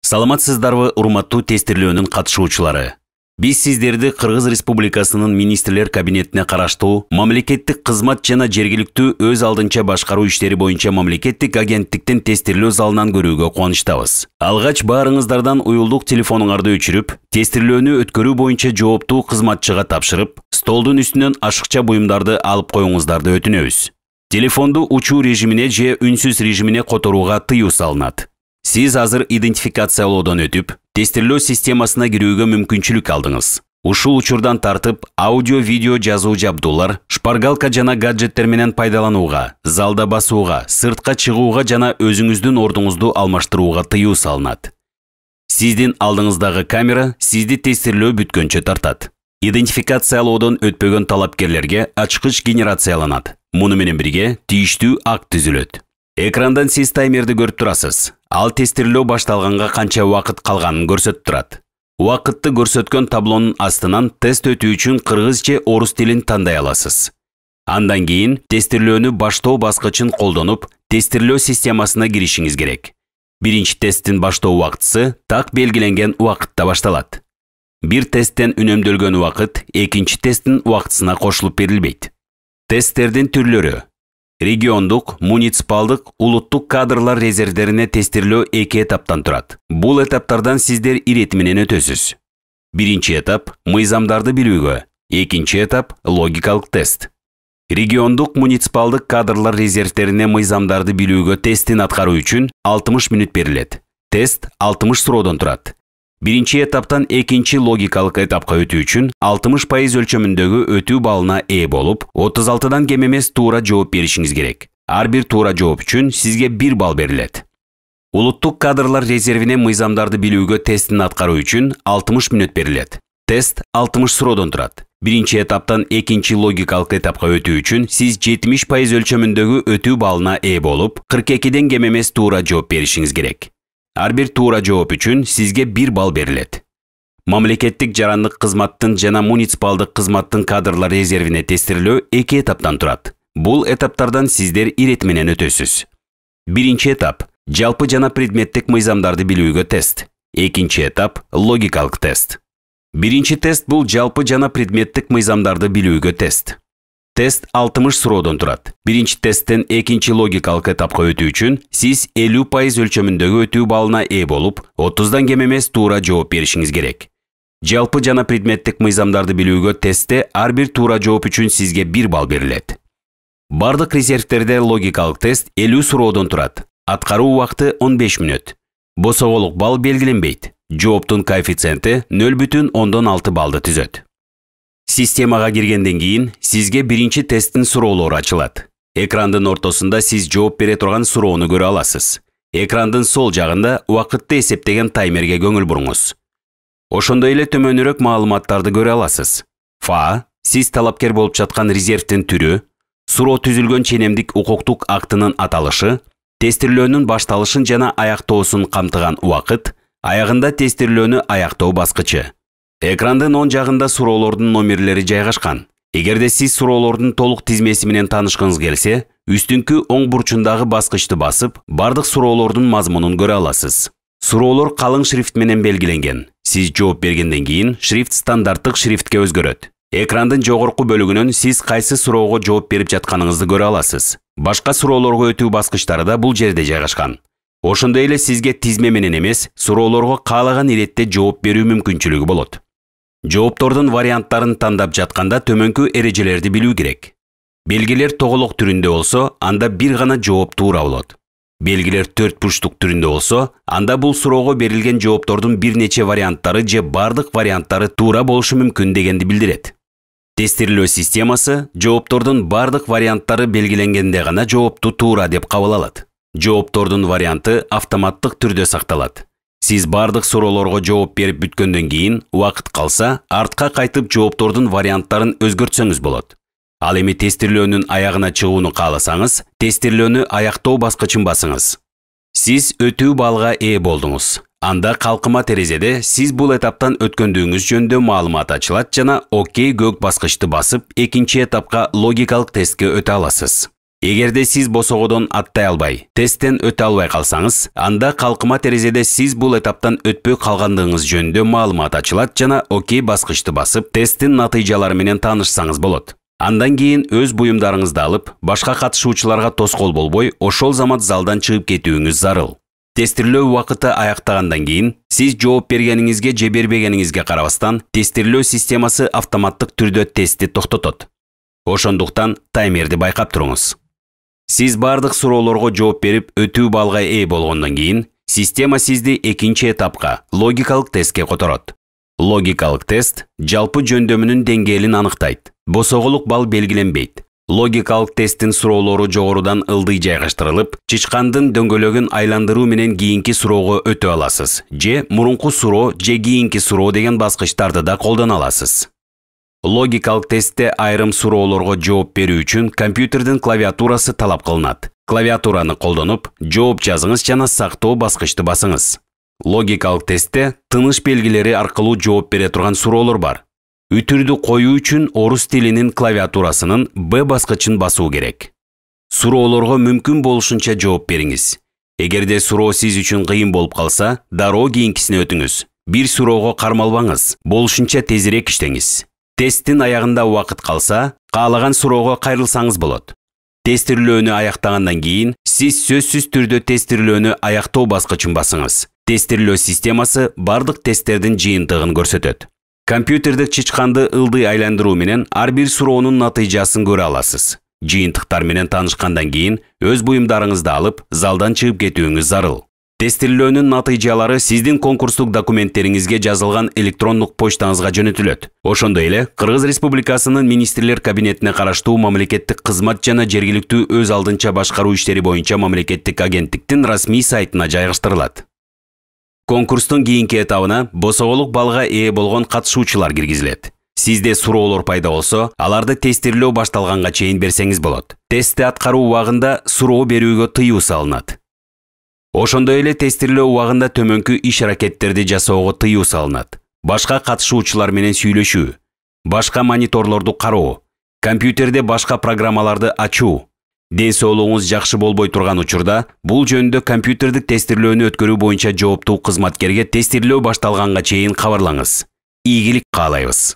Саламатсыздарбы, урматтуу тестирлөөнүн катышуучулары. Биз сиздерди Кыргыз Республикасынын министрлер кабинетине караштуу мамлекеттик кызмат жана жергиликтүү өз алдынча башкаруу иштери боюнча мамлекеттик агенттиктин тестирлөө залынан көрүүгө кубанычтабыз. Алгач баарыңыздардан уюлдук телефонуңарды өчүрүп, тестирлөөнү өткөрүү боюнча жооптуу кызматчыга тапшырып, столдун үстүнөн ашыкча буюмдарды алып коюңуздарды өтүнөбүз. Телефонду учуу режимине же үнсүз режимине которууга тыюу салынат. Сиз азыр идентификациялоодон өтүп, тестирлөө системасына кирүүгө мүмкүнчүлүк алдыңыз. Ушул учурдан тартып, аудио-видео жазуу жабдуулар, шпаргалка жана гаджеттер менен пайдаланууга, залда басууга, сыртка чыгууга жана өзүңүздүн ордуңузду алмаштырууга тыюу салынат. Сиздин алдыңыздагы камера сизди тестирлөө бүткөнчө тартат. Идентификациялоодон өтпөгөн талапкерлерге ачкыч генерацияланат. Муну менен бирге тийиштүү акт түзүлөт. Экрандан сиз таймерди көрүп турасыз. Ал тестирлөө башталганга канча убакыт калганын көрсөтүп турат. Убакытты көрсөткөн таблонун астынан тест өтүү үчүн кыргыз же орус тилин тандай аласыз. Андан кийин тестирлөөнү баштоо баскычын колдонуп, тестирлөө системасына киришиңиз керек. Биринчи тесттин баштоо убактысы так белгиленген убакытта башталат. Бир тесттен үнөмдөлгөн убакыт экинчи тесттин убактысына кошулуп берилбейт. Тесттердин түрлөрү: региондук, муниципалдык, улуттук кадрлар резервдерине тестирлөө эки этаптан турат. Бул этаптардан сиздер ирети менен өтөсүз. Биринчи этап – мыйзамдарды билүүгө, экинчи этап – логикалык тест. Региондук, муниципалдык кадрлар резервдерине мыйзамдарды билүүгө тесттин аткаруу үчүн 60 мүнөт берилет. Тест 60 суроодон турат. Биринчи этаптан экинчи логикалык этапка өтүү үчүн 60% өлчөмүндөгү өтүү балына ээ болуп, 36дан кем эмес туура жооп беришиңиз керек. Ар бир туура жооп үчүн сизге 1 балл берилет. Улуттук кадрлар резервине мыйзамдарды билүүгө тесттин аткаруу үчүн 60 мүнөт берилет. Тест 60 суроодон турат. Биринчи этаптан экинчи логикалык этапка өтүү үчүн сиз 70% өлчөмүндөгү өтүү балына ээ болуп, 42ден кем эмес туура жооп беришиңиз керек. Ар бир туура жооп үчүн сизге 1 балл берилет. Мамлекеттик жарандык кызматтын жана муниципалдык кызматтын кадрлар резервине тестирлөө эки этаптан турат. Бул этаптардан сиздер ирети менен өтөсүз. Биринчи этап – жалпы жана предметтик мыйзамдарды билүүгө тест. Экинчи этап – логикалык тест. Биринчи тест бул жалпы жана предметтик мыйзамдарды билүүгө тест. Тест 60 суроодон турат. Биринчи тесттен экинчи логикалык этапка өтүү үчүн сиз 50% өлчөмүндөгү өтүү балына ээ болуп, 30дан кем эмес туура жооп беришиңиз керек. Жалпы жана предметтик мыйзамдарды билүүгө тестте ар бир туура жооп үчүн сизге 1 балл берилет. Бардык резервтерде логикалык тест 50 суроодон турат. Аткаруу убакыты 15 мүнөт. Босоголук балл белгиленбейт. Жооптун коэффициенти 0,6 баллды түзөт. Системага киргенден кийин сизге биринчи тесттин суроолору ачылат. Экрандын ортосунда сиз жооп бере турган суроону көрө аласыз. Экрандын сол жагында убакытты эсептеген таймерге көңүл буруңуз. Ошондой эле төмөнүрөөк маалыматтарды көрө аласыз. Фа – сиз талапкер болуп жаткан резервдин түрү, суроо түзүлгөн ченемдик укуктук актынын аталышы, тестирлөөнүн башталышын жана аяктоосун камтыган убакыт, аягында тестирлөөнү аяктоо баскычы. Экрандын оң жагында суроолордун номерлери жайгашкан. Эгерде сиз суроолордун толук тизмеси менен таанышкыңыз келсе, үстүнкү оң бурчундагы баскычты басып, бардык суроолордун мазмунун көрө аласыз. Суроолор калың шрифт менен белгиленген. Сиз жооп бергенден кийин шрифт стандарттык шрифтке өзгөрөт. Экрандын жогорку бөлүгүнөн сиз кайсы суроого жооп берип жатканыңызды көрө аласыз. Башка суроолорго өтүү баскычтары да бул жерде жайгашкан. Ошондой эле сизге тизме менен эмес, суроолорго каалаган иретте жооп берүү мүмкүнчүлүгү болот. Жооптордун варианттарын тандап жатканда төмөнкү эрежелерди билүү керек. Белгилер тоголок түрүндө болсо, анда бир гана жооп туура болот. Белгилер 4 бурчтук түрүндө болсо, анда бул суроого берилген жооптордун бир нече варианттары же бардык варианттары туура болушу мүмкүн дегенди билдирет. Тестирлөө системасы жооптордун бардык варианттары белгиленгенде гана жоопту туура деп кабыл алат. Жооптордун варианты автоматтык түрдө сакталат. Сиз бардык суроолорго жооп берип бүткөндөн кийин, убакыт калса, артка кайтып жооптордун варианттарын өзгөртсөңүз болот. Ал эми тестирлөөнүн аягына чыгууну кааласаңыз, тестирлөөнү аяктоо баскычын басыңыз. Сиз өтүү балга ээ болдуңуз. Анда калкыма терезеде сиз бул этаптан өткөндүгүңүз жөнүндө маалымат ачылат жана окей көк баскычты басып, экинчи этапка логикалык тестке өтө аласыз. Эгерде сиз босогодон аттай албай, тесттен өтө албай калсаңыз, анда калкыма терезеде сиз бул этаптан өтпөй калгандыгыңыз жөнүндө маалымат ачылат жана окей баскычты басып, тесттин натыйжалары менен таанышсаңыз болот. Андан кийин өз буюмдарыңызды алып, башка катышуучуларга тоскоол болбой, ошол замат залдан чыгып кетүүңүз зарыл. Тестирлөө убакыты аяктагандан кийин, сиз жооп бергениңизге же бербегениңизге карабастан, тестирлөө системасы автоматтык түрдө тестти токтотот. Ошондуктан таймерди байкап туруңуз. Сиз бардык суроолорго жооп берип, өтүү баллга ээ болгондон кийин, система сизди экинчи этапка, логикалык тестке которот. Логикалык тест жалпы жөндөмүнүн деңгээлин аныктайт. Босоголук балл белгиленбейт. Логикалык тесттин суроолору жогорудан ылдый жайгаштырылып, чычкандын дөңгөлөгүн айландыруу менен кийинки суроого өтө аласыз, же мурунку суроо же кийинки суроо деген баскычтарды да колдоно аласыз. Логикалык тестте айрым суроолорго жооп берүү үчүн компьютердин клавиатурасы талап кылынат. Клавиатураны колдонуп, жооп жазыңыз жана сактоо баскычты басыңыз. Логикалык тестте тыныш белгилери аркылуу жооп бере турган суроолор бар. Үтүрдү коюу үчүн орус тилинин клавиатурасынын Б баскычын басуу керек. Суроолорго мүмкүн болушунча жооп бериңиз. Эгерде суроо сиз үчүн кыйын болуп калса, дароо кийинкисине өтүңүз. Бир суроого кармалбаңыз, болушунча тезирээк иштеңиз. Тесттин аягында убакыт калса, каалаган суроого кайрылсаңыз болот. Тестирлөөнү аяктагандан кийин, сиз сөзсүз түрдө тестирлөөнү аяктоо баскычын басыңыз. Тестирлөө системасы бардык тесттердин жыйынтыгын көрсөтөт. Компьютердик чычканды ылдый айландыруу менен ар бир суроонун натыйжасын көрө аласыз. Жыйынтыктар менен таанышкандан кийин, өз буюмдарыңызды алып, залдан чыгып кетүүңүз зарыл. Тестирлөөнүн натыйжалары сиздин конкурстук документтериңизге жазылган электрондук почтаңызга жөнөтүлөт. Ошондой эле Кыргыз Республикасынын министрлер кабинетине караштуу мамлекеттик кызмат жана жергиликтүү өз алдынча башкаруу иштери боюнча мамлекеттик агенттиктин расмий сайтына жайгаштырылат. Конкурстун кийинки этабына босоголук баллга ээ болгон катышуучулар киргизилет. Сизде суроолор пайда болсо, аларды тестирлөө башталганга чейин берсеңиз болот. Тестти аткаруу убагында суроо берүүгө тыюу салынат. Ошондой эле тестирлөө убагында төмөнкү иш-аракеттерди жасоого тыюу салынат. Башка катышуучулар менен сүйлөшүү, башка мониторлорду кароо, компьютерде башка программаларды ачуу. Ден соолугуңуз жакшы болбой турган учурда, бул жөнүндө компьютердик тестирлөөнү өткөрүү боюнча жооптуу кызматкерге тестирлөө башталганга чейин кабарлаңыз. Ийгилик каалайбыз.